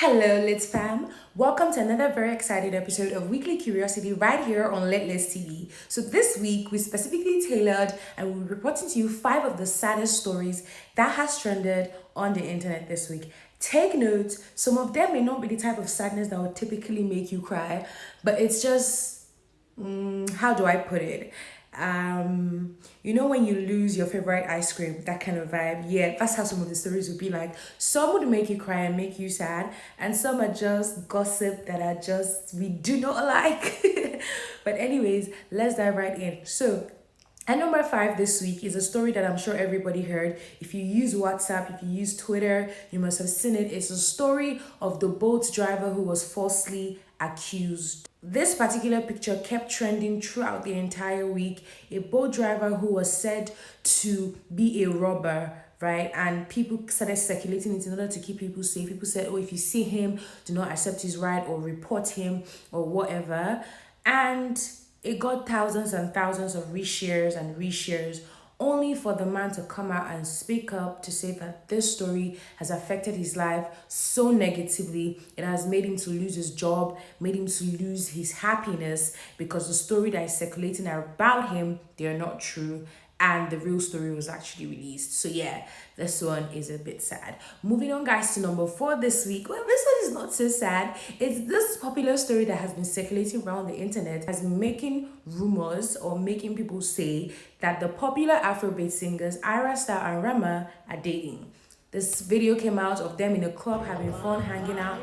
Hello, Lit fam. Welcome to another very exciting episode of Weekly Curiosity right here on Lit List TV. So this week we specifically tailored and we're reporting to you 5 of the saddest stories that has trended on the internet this week. Take note, some of them may not be the type of sadness that would typically make you cry, but it's just how do I put it? When you lose your favorite ice cream, that kind of vibe. Yeah, that's how some of the stories would be like. Some would make you cry and make you sad, and some are just gossip that are just we do not like. But anyways, let's dive right in. So and number 5 this week is a story that I'm sure everybody heard. If you use WhatsApp, if you use Twitter, you must have seen it. It's a story of the boat driver who was falsely accused. This particular picture kept trending throughout the entire week. A boat driver who was said to be a robber, right? And people started circulating it in order to keep people safe. People said, oh, if you see him, do not accept his ride or report him or whatever. And it got thousands and thousands of reshares and reshares, only for the man to come out and speak up to say that this story has affected his life so negatively. It has made him to lose his job, made him to lose his happiness, because the story that is circulating about him, they are not true, and the real story was actually released. So yeah, this one is a bit sad. Moving on, guys, to number 4 this week. Well, this one is not so sad. It's this popular story that has been circulating around the internet, has been making rumors or making people say that the popular Afrobeat singers Ira Star and Rema are dating. This video came out of them in a club having fun, hanging out.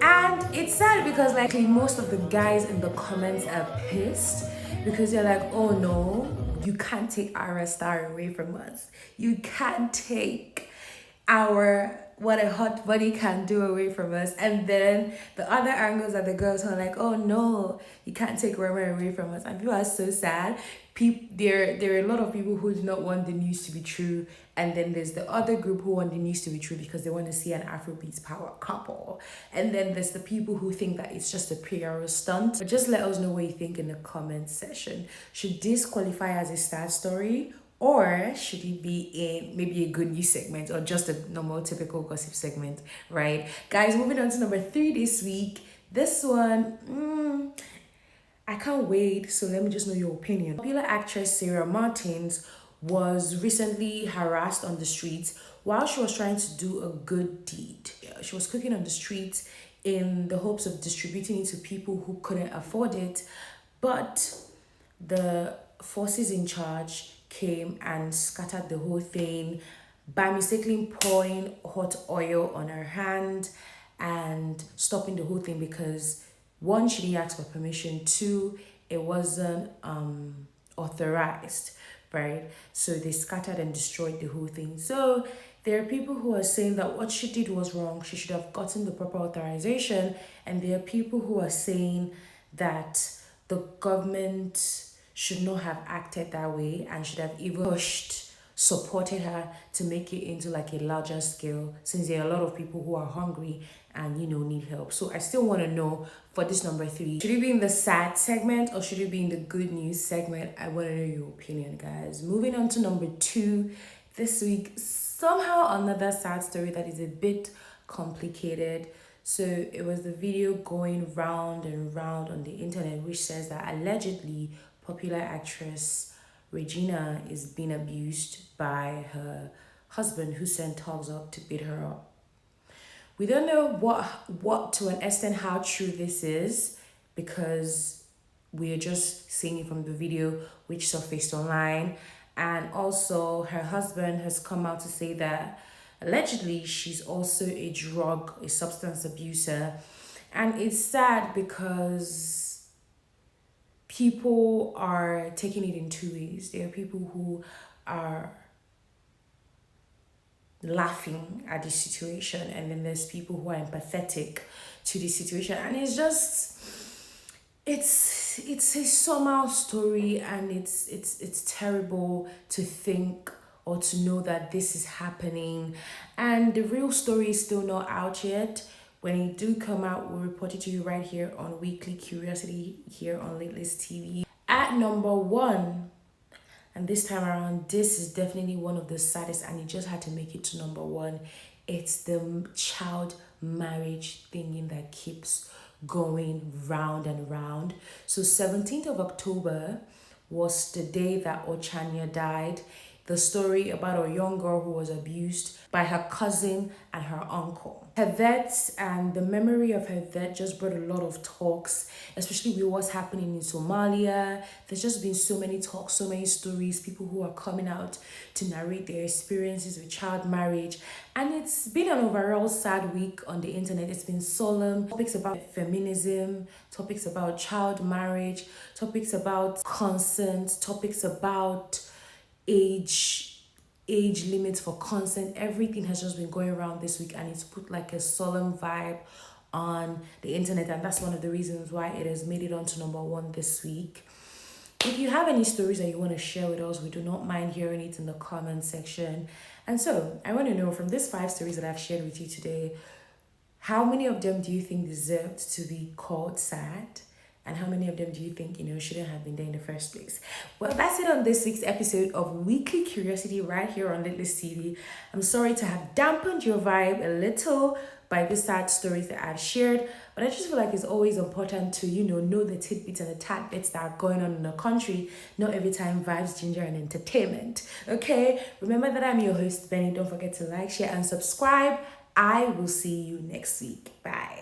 And it's sad because likely most of the guys in the comments are pissed because they're like, oh no, you can't take our star away from us. You can't take our what a hot body can do away from us. And then the other angles are the girls who are like, oh no, you can't take Rema away from us. And people are so sad. There are a lot of people who do not want the news to be true, and then there's the other group who want the news to be true because they want to see an Afrobeats power couple, and then there's the people who think that it's just a PR stunt. But just let us know what you think in the comment section. Should this qualify as a sad story, or should it be in maybe a good news segment or just a normal typical gossip segment, right? Guys, moving on to number 3 this week. This one, I can't wait, so let me just know your opinion. Popular actress Sarah Martins was recently harassed on the streets while she was trying to do a good deed. She was cooking on the streets in the hopes of distributing it to people who couldn't afford it, but the forces in charge came and scattered the whole thing by mistakenly pouring hot oil on her hand and stopping the whole thing because 1, she didn't ask for permission, 2, it wasn't authorized, right? So they scattered and destroyed the whole thing. So there are people who are saying that what she did was wrong. She should have gotten the proper authorization. And there are people who are saying that the government should not have acted that way and should have even supported her to make it into like a larger scale, since there are a lot of people who are hungry and need help. So I still want to know, for this number 3, should it be in the sad segment or should it be in the good news segment? I want to know your opinion, guys. Moving on to number 2 this week, somehow another sad story that is a bit complicated. So it was the video going round and round on the internet which says that allegedly popular actress Regina is being abused by her husband, who sent thugs up to beat her up. We don't know what to an extent how true this is, because we are just seeing it from the video which surfaced online. And also her husband has come out to say that allegedly she's also a substance abuser. And it's sad because people are taking it in 2 ways. There are people who are laughing at the situation, and then there's people who are empathetic to the situation. And it's a somehow story, and it's terrible to think or to know that this is happening, and the real story is still not out yet. When it do come out, we'll report it to you right here on Weekly Curiosity here on Latelist TV. At number 1, and this time around, this is definitely one of the saddest, and it just had to make it to number 1. It's the child marriage thingy that keeps going round and round. So 17th of October was the day that Ochanya died. The story about a young girl who was abused by her cousin and her uncle. Her death and the memory of her death just brought a lot of talks, especially with what's happening in Somalia. There's just been so many talks, so many stories, people who are coming out to narrate their experiences with child marriage. And it's been an overall sad week on the internet. It's been solemn. Topics about feminism, topics about child marriage, topics about consent, topics about age limits for consent. Everything has just been going around this week, and it's put like a solemn vibe on the internet, and that's one of the reasons why it has made it onto number one this week. If you have any stories that you want to share with us, we do not mind hearing it in the comment section. And so I want to know, from these 5 stories that I've shared with you today, how many of them do you think deserved to be called sad? And how many of them do you think, shouldn't have been there in the first place? Well, that's it on this week's episode of Weekly Curiosity right here on Litless TV. I'm sorry to have dampened your vibe a little by the sad stories that I've shared, but I just feel like it's always important to, know the tidbits and the tadbits that are going on in the country, not every time vibes, ginger, and entertainment. Okay? Remember that I'm your host, Benny. Don't forget to like, share, and subscribe. I will see you next week. Bye.